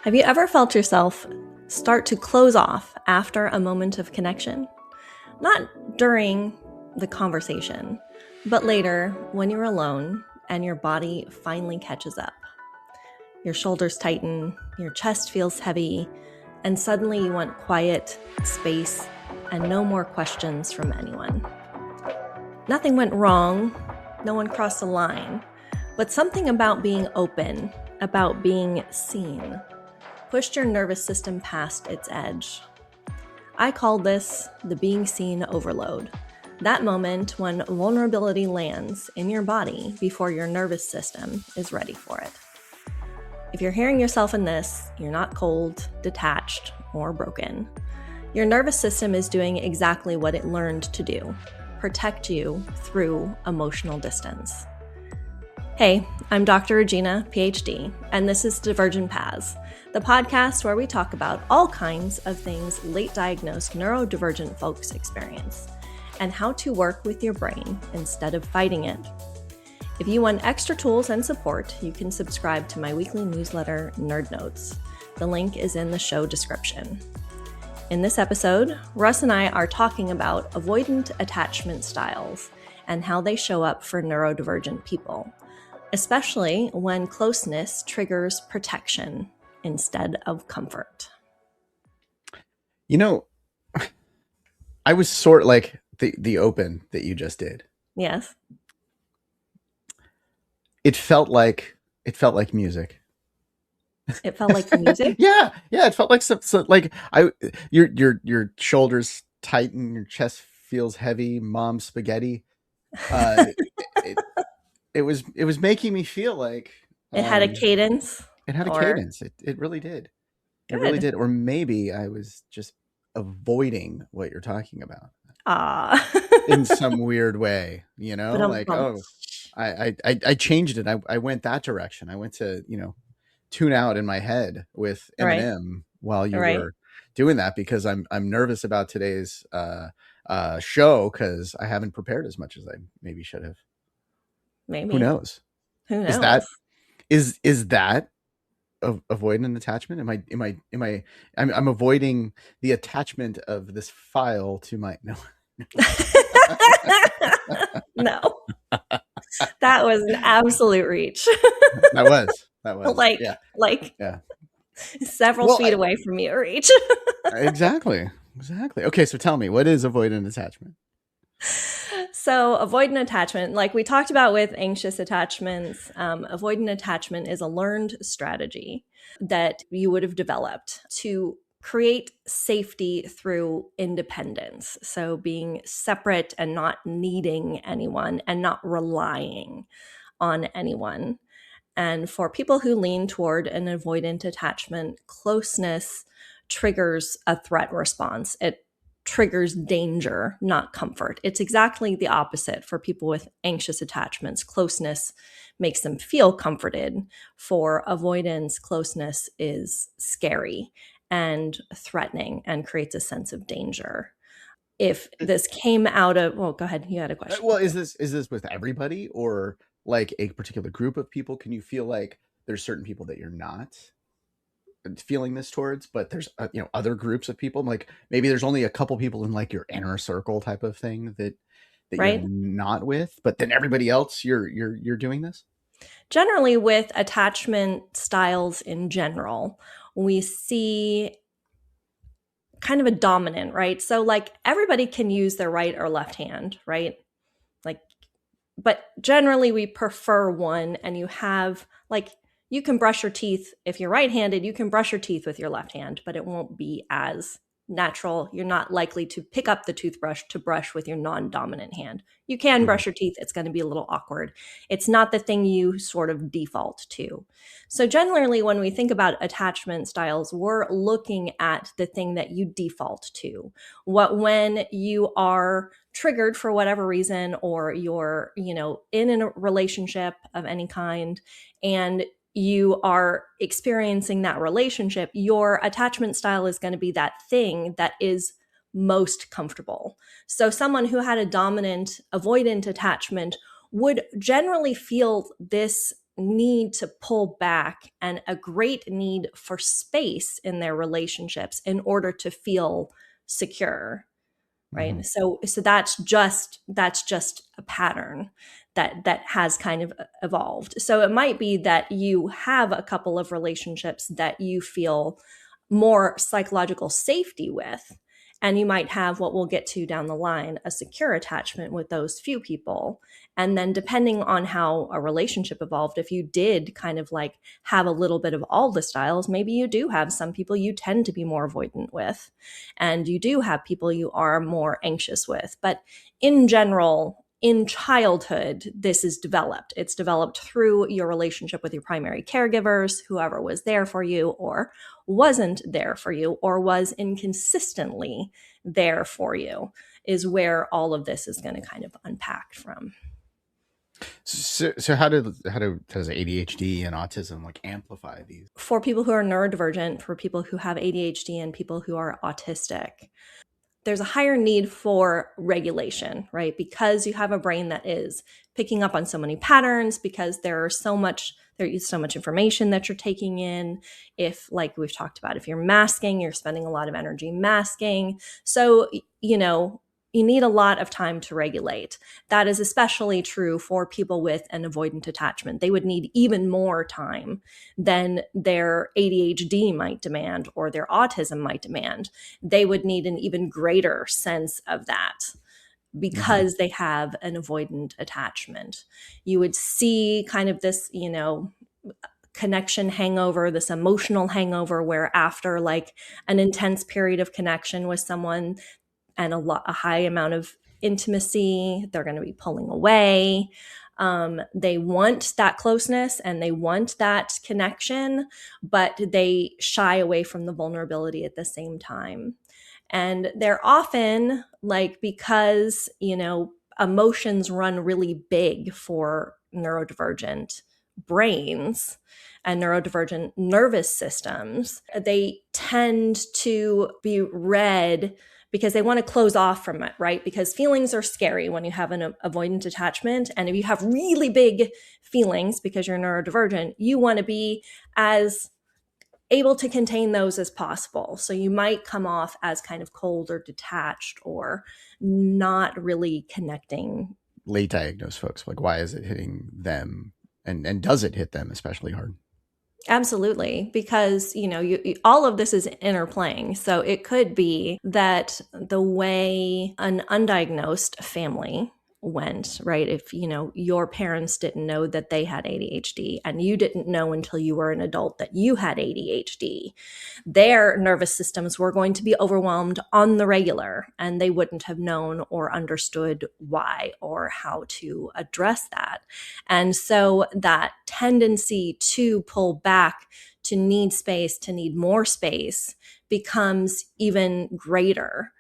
Have you ever felt yourself start to close off after a moment of connection? Not during the conversation, but later when you're alone and your body finally catches up. Your shoulders tighten, your chest feels heavy, and suddenly you want quiet, space, and no more questions from anyone. Nothing went wrong, no one crossed a line, but something about being open, about being seen, pushed your nervous system past its edge. I call this the being seen overload. That moment when vulnerability lands in your body before your nervous system is ready for it. If you're hearing yourself in this, you're not cold, detached, or broken. Your nervous system is doing exactly what it learned to do: protect you through emotional distance. Hey, I'm Dr. Regina, Ph.D., and this is Divergent Paths, the podcast where we talk about all kinds of things late diagnosed neurodivergent folks experience and how to work with your brain instead of fighting it. If you want extra tools and support, you can subscribe to my weekly newsletter, Nerd Notes. The link is in the show description. In this episode, Russ and I are talking about avoidant attachment styles and how they show up for neurodivergent people, especially when closeness triggers protection instead of comfort. You know, I was sort like the open that you just did. Yes. It felt like music. It felt like music. Yeah. It felt like some like your shoulders tighten, your chest feels heavy. Mom spaghetti. It was making me feel like it had a cadence. It had a cadence. It really did. Good. It really did. Or maybe I was just avoiding what you're talking about. In some weird way, you know, like, oh, I changed it. I went that direction. I went to, tune out in my head with Eminem while you were doing that, because I'm nervous about today's show because I haven't prepared as much as I maybe should have. Maybe. Who knows? Is that avoidant attachment? I'm avoiding the attachment of this file to my no. No. That was an absolute reach. That was several feet away from your reach. Exactly. Okay, so tell me, what is avoidant attachment? So avoidant attachment, like we talked about with anxious attachments, avoidant attachment is a learned strategy that you would have developed to create safety through independence. So being separate and not needing anyone and not relying on anyone. And for people who lean toward an avoidant attachment, closeness triggers a threat response. It triggers danger, not comfort. It's exactly the opposite for people with anxious attachments. Closeness makes them feel comforted. For avoidance, closeness is scary and threatening and creates a sense of danger. If this came out of, well, go ahead. You had a question. Well, is this with everybody or like a particular group of people? Can you feel like there's certain people that you're not feeling this towards, but there's other groups of people, like maybe there's only a couple people in like your inner circle type of thing that you're not with, but then everybody else you're doing this? Generally, with attachment styles in general, we see kind of a dominant, right? So like everybody can use their right or left hand, right? Like, but generally we prefer one, and you have like, you can brush your teeth. If you're right-handed, you can brush your teeth with your left hand, but it won't be as natural. You're not likely to pick up the toothbrush to brush with your non-dominant hand. You can brush your teeth. It's going to be a little awkward. It's not the thing you sort of default to. So generally, when we think about attachment styles, we're looking at the thing that you default to. When you are triggered for whatever reason, or you're, in a relationship of any kind, and you are experiencing that relationship, your attachment style is going to be that thing that is most comfortable. So someone who had a dominant avoidant attachment would generally feel this need to pull back and a great need for space in their relationships in order to feel secure. Right. Mm-hmm. So that's just a pattern that has kind of evolved. So it might be that you have a couple of relationships that you feel more psychological safety with, and you might have what we'll get to down the line, a secure attachment with those few people. And then depending on how a relationship evolved, if you did kind of like have a little bit of all the styles, maybe you do have some people you tend to be more avoidant with, and you do have people you are more anxious with. But in general, in childhood, this is developed. It's developed through your relationship with your primary caregivers, whoever was there for you or wasn't there for you or was inconsistently there for you, is where all of this is going to kind of unpack from. So how does ADHD and autism like amplify these? For people who are neurodivergent, for people who have ADHD and people who are autistic, there's a higher need for regulation, right? Because you have a brain that is picking up on so many patterns, because there's so much information that you're taking in. If, like we've talked about, if you're masking, you're spending a lot of energy masking. So, you need a lot of time to regulate. That is especially true for people with an avoidant attachment. They would need even more time than their ADHD might demand or their autism might demand. They would need an even greater sense of that because they have an avoidant attachment. You would see kind of this, connection hangover, this emotional hangover, where after like an intense period of connection with someone and a high amount of intimacy, they're going to be pulling away. They want that closeness and they want that connection, but they shy away from the vulnerability at the same time. And they're often like, because, emotions run really big for neurodivergent brains and neurodivergent nervous systems, they tend to be read because they want to close off from it, right? Because feelings are scary when you have an avoidant attachment. And if you have really big feelings because you're neurodivergent, you want to be as able to contain those as possible. So you might come off as kind of cold or detached or not really connecting. Late diagnosed folks, like, why is it hitting them? And does it hit them especially hard? Absolutely, because all of this is interplaying. So it could be that the way an undiagnosed family went, right? If your parents didn't know that they had ADHD and you didn't know until you were an adult that you had ADHD, their nervous systems were going to be overwhelmed on the regular, and they wouldn't have known or understood why or how to address that. And so that tendency to pull back, to need space, to need more space becomes even greater.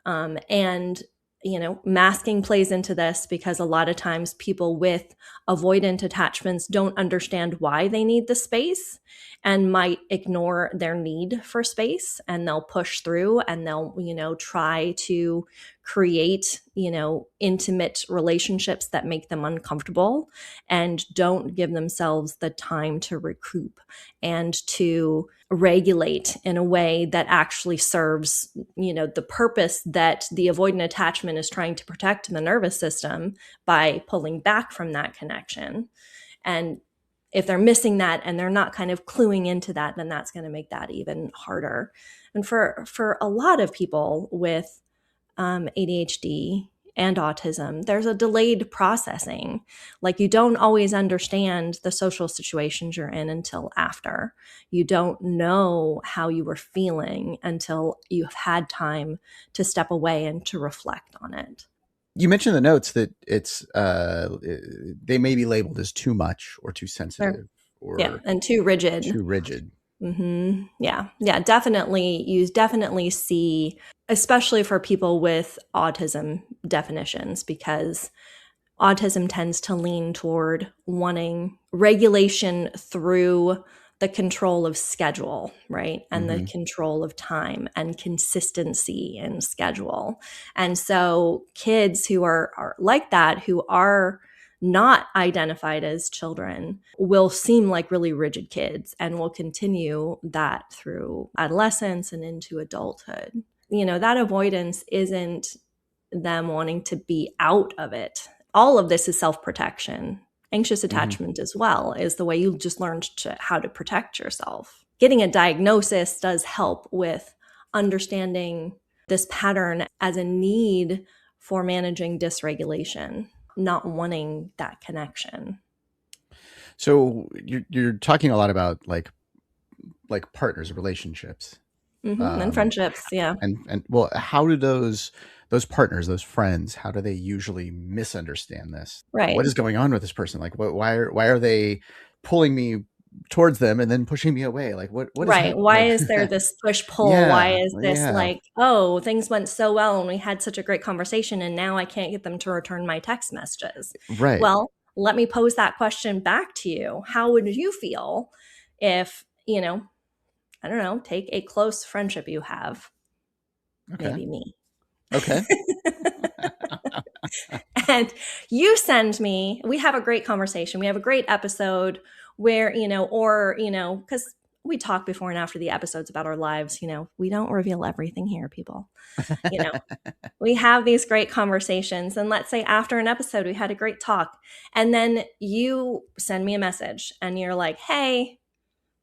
And masking plays into this, because a lot of times people with avoidant attachments don't understand why they need the space and might ignore their need for space, and they'll push through and they'll, try to create, intimate relationships that make them uncomfortable and don't give themselves the time to recoup and to regulate in a way that actually serves, the purpose that the avoidant attachment is trying to protect in the nervous system by pulling back from that connection. And if they're missing that and they're not kind of cluing into that, then that's going to make that even harder. And for a lot of people with ADHD and autism, there's a delayed processing. Like, you don't always understand the social situations you're in until after. You don't know how you were feeling until you've had time to step away and to reflect on it. You mentioned in the notes that it's they may be labeled as too much or too sensitive, and too rigid. Mm-hmm. Yeah, definitely. You definitely see, especially for people with autism definitions, because autism tends to lean toward wanting regulation through the control of schedule, right? And the control of time and consistency in schedule. And so kids who are like that, who are not identified as children will seem like really rigid kids and will continue that through adolescence and into adulthood. That avoidance isn't them wanting to be out of it. All of this is self-protection. Anxious attachment as well is the way you just learned how to protect yourself. Getting a diagnosis does help with understanding this pattern as a need for managing dysregulation, not wanting that connection. So you're talking a lot about like partners, relationships, and friendships, yeah. And well, how do those partners, those friends, how do they usually misunderstand this? Right. What is going on with this person? Like, why are they pulling me towards them and then pushing me away? Like, what is right? Why is there this push pull? Why is this like, oh, things went so well and we had such a great conversation, and now I can't get them to return my text messages? Right. Well, let me pose that question back to you. How would you feel if, I don't know, take a close friendship you have, maybe me. Okay. And you send me, we have a great conversation. We have a great episode where, because we talk before and after the episodes about our lives, we don't reveal everything here, people. We have these great conversations. And let's say after an episode, we had a great talk. And then you send me a message and you're like, hey,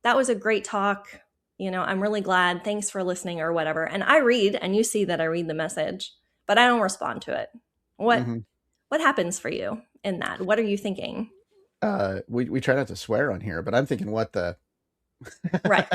that was a great talk. I'm really glad. Thanks for listening or whatever. And I read, and you see that I read the message, but I don't respond to it. What happens for you in that? What are you thinking? We try not to swear on here, but I'm thinking, what the right.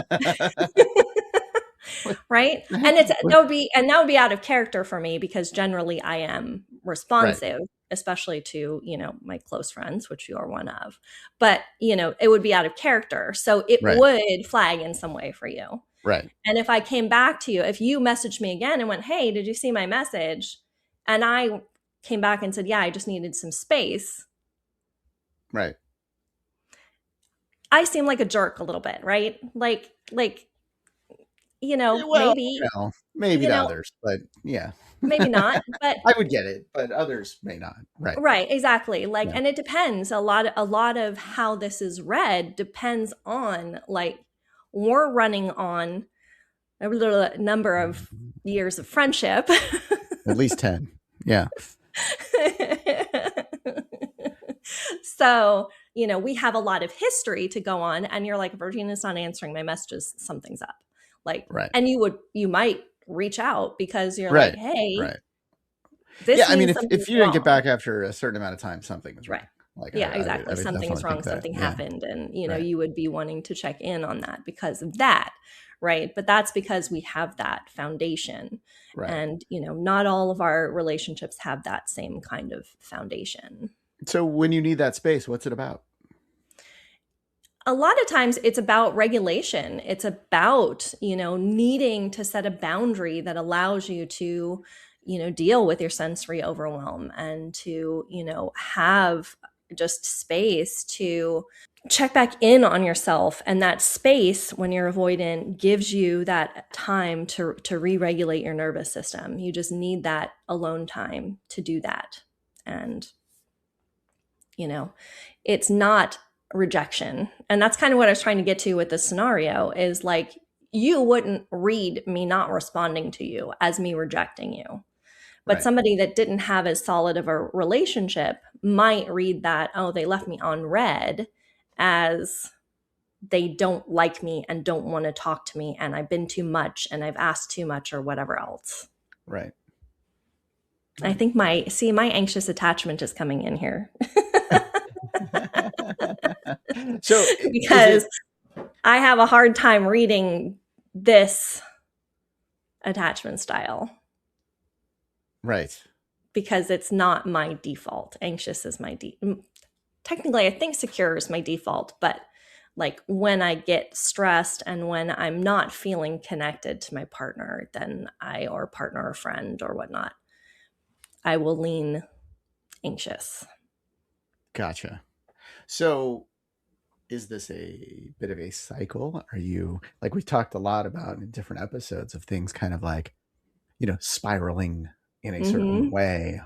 Right. And that would be out of character for me, because generally I am responsive, especially to, my close friends, which you are one of. But, it would be out of character. So it would flag in some way for you. Right. And if I came back to you, if you messaged me again and went, hey, did you see my message? And I came back and said, yeah, I just needed some space. Right. I seem like a jerk a little bit, right? Like, maybe to others, but yeah. Maybe not, but I would get it, but others may not. Right. Right. Exactly. And it depends. A lot of how this is read depends on, we're running on a number of years of friendship. At least 10. Yeah. So, we have a lot of history to go on, and you're like, Regina's not answering my messages. Something's up. And you might reach out because you're like, hey, this if you didn't get back after a certain amount of time, something was wrong. Exactly. Something is wrong. Something happened. And, you would be wanting to check in on that because of that. Right. But that's because we have that foundation. Right. And, not all of our relationships have that same kind of foundation. So when you need that space, what's it about? A lot of times it's about regulation. It's about, needing to set a boundary that allows you to, deal with your sensory overwhelm and to, have just space to check back in on yourself. And that space, when you're avoidant, gives you that time to re-regulate your nervous system. You just need that alone time to do that. And, it's not rejection. And that's kind of what I was trying to get to with this scenario is you wouldn't read me not responding to you as me rejecting you. But somebody that didn't have as solid of a relationship might read that, oh, they left me on red, as they don't like me and don't want to talk to me, and I've been too much and I've asked too much or whatever else. Right. I think my anxious attachment is coming in here. So because I have a hard time reading this attachment style. Right. Because it's not my default. Anxious is my technically, I think secure is my default, but when I get stressed and when I'm not feeling connected to my partner, then or partner or friend or whatnot, I will lean anxious. Gotcha. So is this a bit of a cycle? Are you, we talked a lot about in different episodes of things kind of spiraling in a certain way?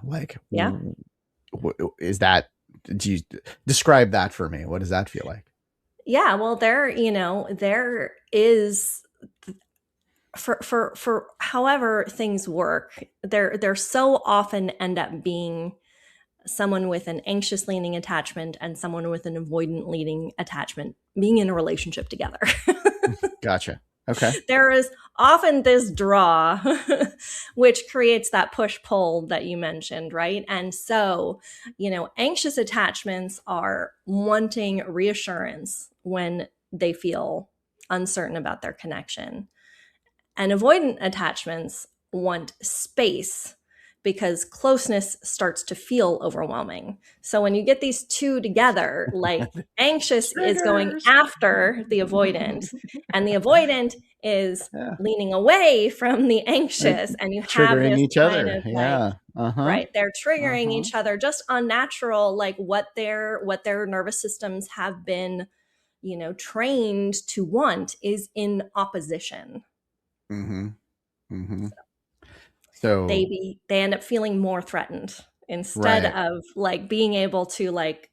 Is that do you describe that for me? What does that feel like? Yeah, well, there is, for however things work, there so often end up being someone with an anxious leaning attachment and someone with an avoidant leaning attachment being in a relationship together. Gotcha. Okay. There is often this draw, which creates that push-pull that you mentioned, right? And so, anxious attachments are wanting reassurance when they feel uncertain about their connection. And avoidant attachments want space because closeness starts to feel overwhelming. So when you get these two together, like anxious is going after the avoidant, and the avoidant is leaning away from the anxious, and you have this each kind other. of like, right, they're triggering each other, just unnatural, like what their nervous systems have been, trained to want is in opposition. So they end up feeling more threatened instead of like being able to like,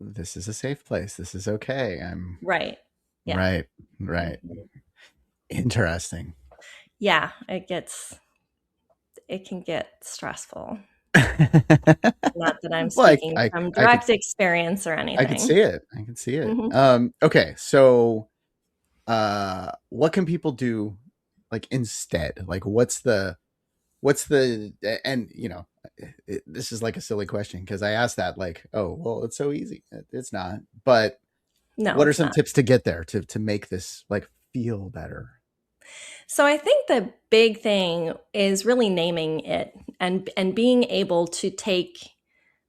this is a safe place. This is okay. I'm right. Yeah. Right. Interesting. Yeah. It can get stressful. Not that I'm speaking from direct experience or anything. I can see it. Mm-hmm. Okay. So, what can people do like instead? Like what's the, and this is like a silly question because I asked that like, oh, well, it's so easy. It's not, but no, what are some tips to get there to make this like feel better? So I think the big thing is really naming it and being able to take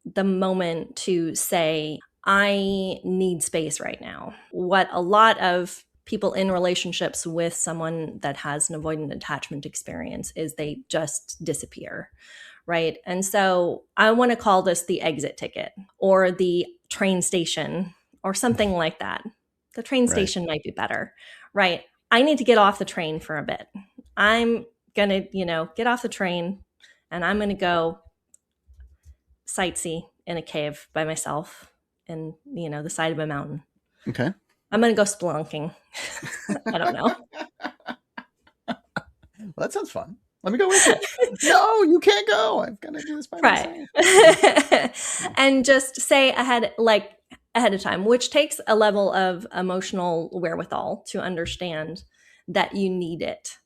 the moment to say, I need space right now. What a lot of people in relationships with someone that has an avoidant attachment experience is they just disappear, right? And so I want to call this the exit ticket or the train station or something like that. The train station might be better, right? I need to get off the train for a bit. I'm going to, get off the train and I'm going to go sightsee in a cave by myself in, the side of a mountain. Okay. I'm going to go spelunking. I don't know. Well, that sounds fun. Let me go with you. No, you can't go. I've got to do this by myself. And just say ahead of time, which takes a level of emotional wherewithal to understand that you need it.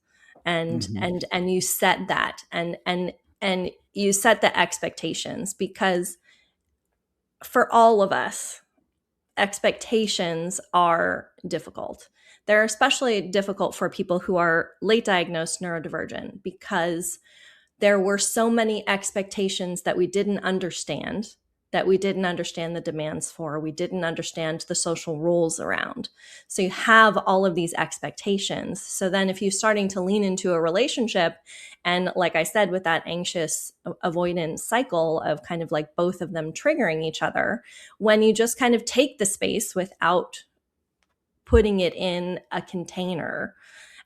And you set that and you set the expectations, because for all of us, expectations are difficult. They're especially difficult for people who are late diagnosed neurodivergent, because there were so many expectations that we didn't understand the demands for. We didn't understand the social rules around. So you have all of these expectations. So then if you're starting to lean into a relationship, and like I said, with that anxious avoidant cycle of kind of like both of them triggering each other, when you just kind of take the space without putting it in a container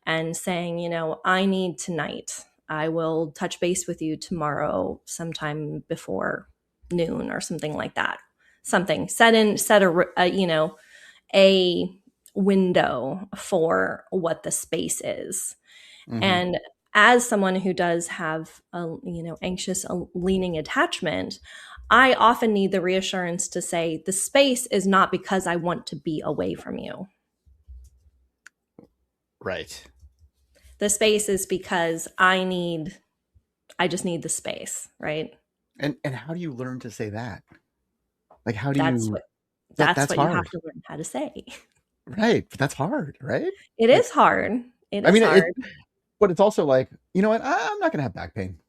and saying, I need tonight. I will touch base with you tomorrow sometime before noon or something like that. Something set a window for what the space is. Mm-hmm. And as someone who does have a anxious leaning attachment, I often need the reassurance to say the space is not because I want to be away from you. Right. The space is because I just need the space, right? And how do you learn to say that? Like, how do that's you? What, that's what hard. You have to learn how to say. Right, but that's hard, right? It is hard. It is hard. But it's also like, you know what? I'm not going to have back pain.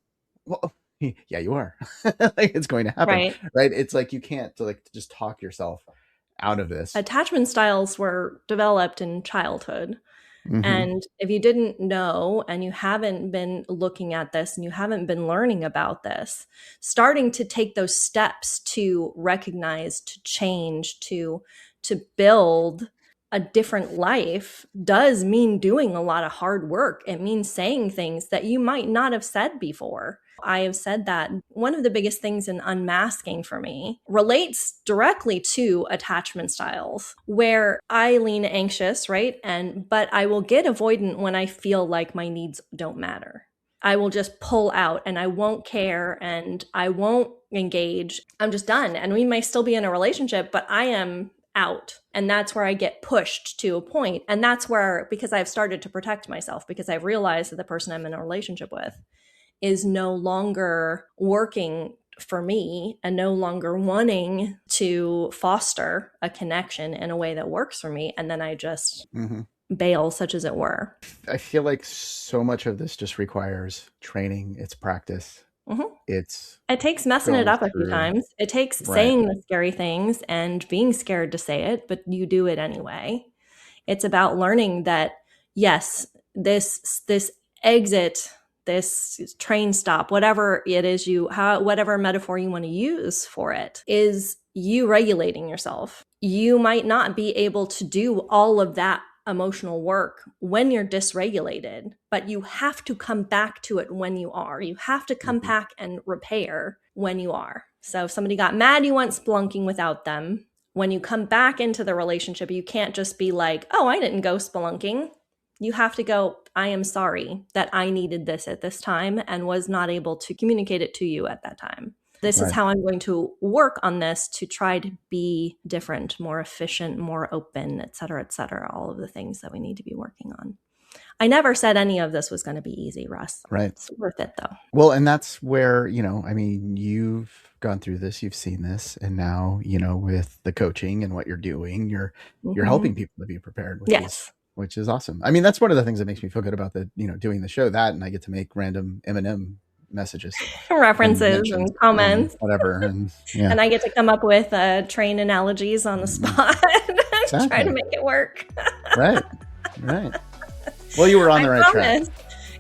Well, yeah, you are. Like, it's going to happen, right? It's like you can't just talk yourself out of this. Attachment styles were developed in childhood. Mm-hmm. And if you didn't know and you haven't been looking at this and you haven't been learning about this, starting to take those steps to recognize, to change, to build a different life does mean doing a lot of hard work. It means saying things that you might not have said before. I have said that one of the biggest things in unmasking for me relates directly to attachment styles, where I lean anxious, right? But I will get avoidant when I feel like my needs don't matter. I will just pull out and I won't care and I won't engage. I'm just done. And we may still be in a relationship, but I am out. And that's where I get pushed to a point. And that's where, because I've started to protect myself, because I've realized that the person I'm in a relationship with is no longer working for me and no longer wanting to foster a connection in a way that works for me. And then I just bail, such as it were. I feel like so much of this just requires training. It's practice. It takes messing it up a few times. It takes saying the scary things and being scared to say it, but you do it anyway. It's about learning that, yes, this exit, this train stop, whatever it is whatever metaphor you want to use for it, is you regulating yourself. You might not be able to do all of that emotional work when you're dysregulated, but you have to come back to it when you are. You have to come back and repair when you are. So if somebody got mad, you went spelunking without them. When you come back into the relationship, you can't just be like, oh, I didn't go spelunking. You have to go, I am sorry that I needed this at this time and was not able to communicate it to you at that time. This is how I'm going to work on this to try to be different, more efficient, more open, et cetera, all of the things that we need to be working on. I never said any of this was going to be easy, Russ. Right. It's worth it, though. Well, and that's where, you've gone through this, you've seen this, and now, with the coaching and what you're doing, you're helping people to be prepared, which is awesome. I mean, that's one of the things that makes me feel good about doing the show, and I get to make random M&M messages, references and comments, whatever, and I get to come up with train analogies on the spot. Try to make it work. right. Well, you were on the right track.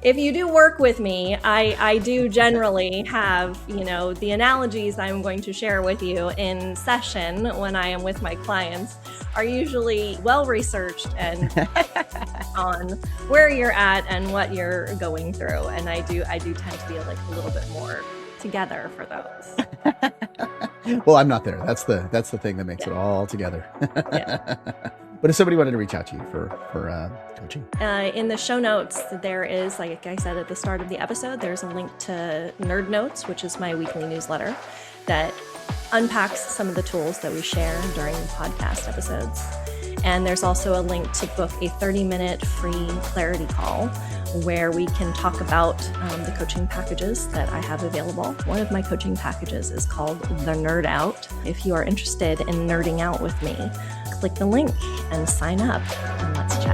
If you do work with me, I do generally have, the analogies I'm going to share with you in session when I am with my clients are usually well-researched and on where you're at and what you're going through. And I do tend to be a little bit more together for those. Well, I'm not there. That's the thing that makes it all together. But if somebody wanted to reach out to you for coaching, in the show notes, there is, like I said at the start of the episode, there's a link to Nerd Notes, which is my weekly newsletter that unpacks some of the tools that we share during the podcast episodes. And there's also a link to book a 30-minute free clarity call where we can talk about the coaching packages that I have available. One of my coaching packages is called The Nerd Out. If you are interested in nerding out with me, click the link and sign up, and let's chat.